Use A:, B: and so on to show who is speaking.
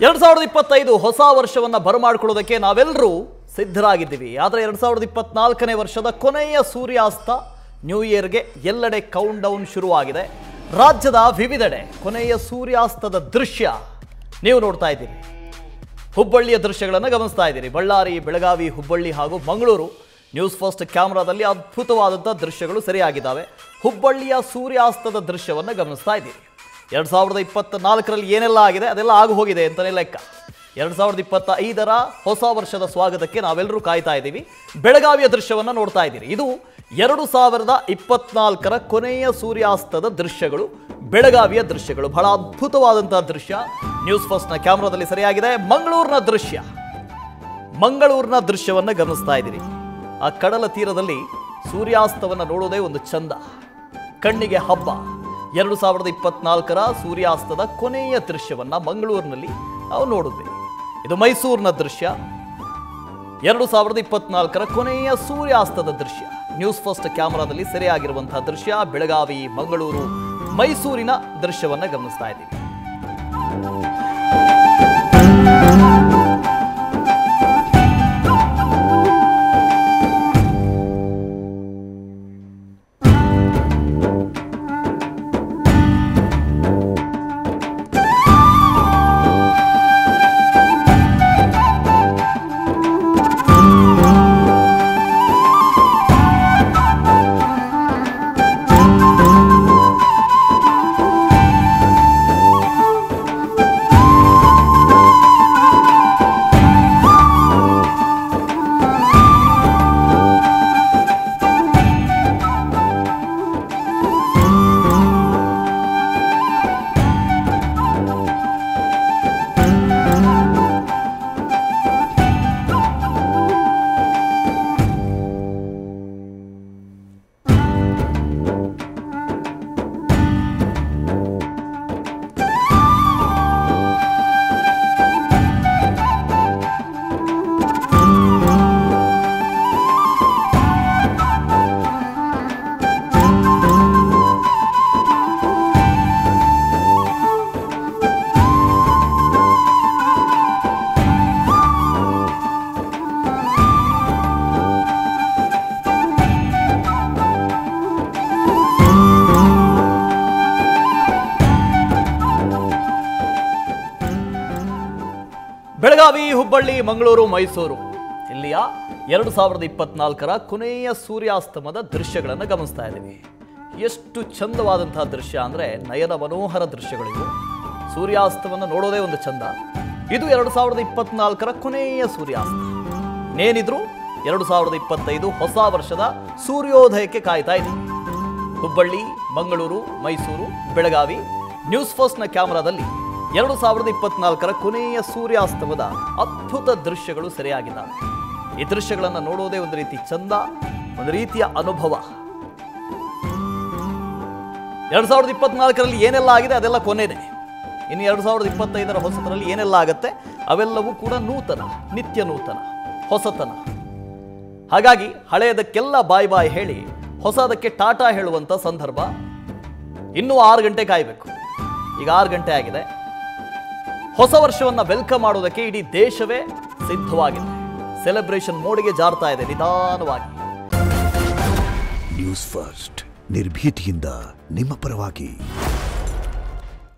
A: 2025 ಹೊಸ ವರ್ಷವನ್ನು ಬರಮಾಡಿಕೊಳ್ಳೋದಕ್ಕೆ ನಾವೆಲ್ಲರೂ ಸಿದ್ಧರಾಗಿದ್ದೀವಿ. ಆದರೆ 2024ನೇ ವರ್ಷದ ಕೊನೆಯ ಸೂರ್ಯಾಸ್ತ ನ್ಯೂ ಇಯರ್ಗೆ ಎಲ್ಲೆಡೆ ಕೌಂಟ್ ಡೌನ್ ಶುರುವಾಗಿದೆ. ರಾಜ್ಯದ ವಿವಿಧೆಡೆ ಕೊನೆಯ ಸೂರ್ಯಾಸ್ತದ ದೃಶ್ಯ ನೀವು ನೋಡ್ತಾ ಇದ್ದೀರಿ. ಹುಬ್ಬಳ್ಳಿಯ ದೃಶ್ಯಗಳನ್ನು ಗಮನಿಸ್ತಾ ಇದ್ದೀರಿ. ಬಳ್ಳಾರಿ, ಬೆಳಗಾವಿ, ಹುಬ್ಬಳ್ಳಿ ಹಾಗೂ ಮಂಗಳೂರು ನ್ಯೂಸ್ ಫಸ್ಟ್ ಕ್ಯಾಮ್ರಾದಲ್ಲಿ ಅದ್ಭುತವಾದಂಥ ದೃಶ್ಯಗಳು ಸರಿಯಾಗಿದ್ದಾವೆ. ಹುಬ್ಬಳ್ಳಿಯ ಸೂರ್ಯಾಸ್ತದ ದೃಶ್ಯವನ್ನು ಗಮನಿಸ್ತಾ ಇದ್ದೀರಿ. 2024ರಲ್ಲಿ ಏನೆಲ್ಲ ಆಗಿದೆ ಅದೆಲ್ಲ ಆಗಿ ಹೋಗಿದೆ ಅಂತಲೇ ಲೆಕ್ಕ. 2025ರ ಹೊಸ ವರ್ಷದ ಸ್ವಾಗತಕ್ಕೆ ನಾವೆಲ್ಲರೂ ಕಾಯ್ತಾ ಇದ್ದೀವಿ. ಬೆಳಗಾವಿಯ ದೃಶ್ಯವನ್ನು ನೋಡ್ತಾ ಇದ್ದೀರಿ. ಇದು 2024ರ ಕೊನೆಯ ಸೂರ್ಯಾಸ್ತದ ದೃಶ್ಯಗಳು, ಬೆಳಗಾವಿಯ ದೃಶ್ಯಗಳು. ಬಹಳ ಅದ್ಭುತವಾದಂತಹ ದೃಶ್ಯ ನ್ಯೂಸ್ ಫಸ್ಟ್ನ ಕ್ಯಾಮ್ರಾದಲ್ಲಿ ಸರಿಯಾಗಿದೆ. ಮಂಗಳೂರಿನ ದೃಶ್ಯವನ್ನು ಗಮನಿಸ್ತಾ ಇದ್ದೀರಿ. ಆ ಕಡಲ ತೀರದಲ್ಲಿ ಸೂರ್ಯಾಸ್ತವನ್ನು ನೋಡೋದೇ ಒಂದು ಚಂದ, ಕಣ್ಣಿಗೆ ಹಬ್ಬ. 2024ರ ಸೂರ್ಯಾಸ್ತದ ಕೊನೆಯ ದೃಶ್ಯವನ್ನು ಮಂಗಳೂರಿನಲ್ಲಿ ನಾವು ನೋಡಿದ್ವಿ. ಇದು ಮೈಸೂರಿನ ದೃಶ್ಯ. 2024ರ ಕೊನೆಯ ಸೂರ್ಯಾಸ್ತದ ದೃಶ್ಯ ನ್ಯೂಸ್ ಫಸ್ಟ್ ಕ್ಯಾಮ್ರಾದಲ್ಲಿ ಸೆರೆಯಾಗಿರುವಂತಹ ದೃಶ್ಯ. ಬೆಳಗಾವಿ, ಮಂಗಳೂರು, ಮೈಸೂರಿನ ದೃಶ್ಯವನ್ನು ಗಮನಿಸ್ತಾ ಇದ್ದೀವಿ. ಬೆಳಗಾವಿ, ಹುಬ್ಬಳ್ಳಿ, ಮಂಗಳೂರು, ಮೈಸೂರು ಇಲ್ಲಿಯ 2024ರ ಕೊನೆಯ ಸೂರ್ಯಾಸ್ತಮದ ದೃಶ್ಯಗಳನ್ನು ಗಮನಿಸ್ತಾ ಇದ್ದೀವಿ. ಎಷ್ಟು ಚಂದವಾದಂತಹ ದೃಶ್ಯ ಅಂದರೆ ನಯನ ಮನೋಹರ ದೃಶ್ಯಗಳಿವು. ಸೂರ್ಯಾಸ್ತವನ್ನು ನೋಡೋದೇ ಒಂದು ಚಂದ. ಇದು 2024ರ ಕೊನೆಯ ಸೂರ್ಯಾಸ್ತ. ಇನ್ನೇನಿದ್ರು 2025 ಹೊಸ ವರ್ಷದ ಸೂರ್ಯೋದಯಕ್ಕೆ ಕಾಯ್ತಾ ಇದ್ದೀವಿ. ಹುಬ್ಬಳ್ಳಿ, ಮಂಗಳೂರು, ಮೈಸೂರು, ಬೆಳಗಾವಿ ನ್ಯೂಸ್ ಫಸ್ಟ್ನ ಕ್ಯಾಮ್ರಾದಲ್ಲಿ 2024ರ ಕೊನೆಯ ಸೂರ್ಯಾಸ್ತಮದ ಅದ್ಭುತ ದೃಶ್ಯಗಳು ಸೆರೆಯಾಗಿದ್ದಾವೆ. ಈ ದೃಶ್ಯಗಳನ್ನು ನೋಡೋದೇ ಒಂದು ರೀತಿ ಚಂದ, ಒಂದು ರೀತಿಯ ಅನುಭವ. 2024ರಲ್ಲಿ ಏನೆಲ್ಲ ಆಗಿದೆ ಅದೆಲ್ಲ ಕೊನೆಯೇ. ಇನ್ನು 2025ರ ಹೊಸತರಲ್ಲಿ ಏನೆಲ್ಲ ಆಗುತ್ತೆ ಅವೆಲ್ಲವೂ ಕೂಡ ನೂತನ, ನಿತ್ಯ ನೂತನ, ಹೊಸತನ. ಹಾಗಾಗಿ ಹಳೆಯದಕ್ಕೆಲ್ಲ ಬಾಯ್ ಹೇಳಿ ಹೊಸದಕ್ಕೆ ಟಾಟಾ ಹೇಳುವಂಥ ಸಂದರ್ಭ. ಇನ್ನೂ 6 ಗಂಟೆ ಕಾಯಬೇಕು. ಈಗ 6 ಗಂಟೆ ಆಗಿದೆ. ಹೊಸ ವರ್ಷವನ್ನು ವೆಲ್ಕಮ್ ಮಾಡೋದಕ್ಕೆ ಇಡೀ ದೇಶವೇ ಸಿದ್ಧವಾಗಿದೆ. ಸೆಲೆಬ್ರೇಷನ್ ಮೋಡಿಗೆ ಜಾರ್ತಾ ಇದೆ ನಿಧಾನವಾಗಿ.
B: ನ್ಯೂಸ್ ಫಸ್ಟ್ ನಿರ್ಭೀತಿಯಿಂದ ನಿಮ್ಮ ಪರವಾಗಿ.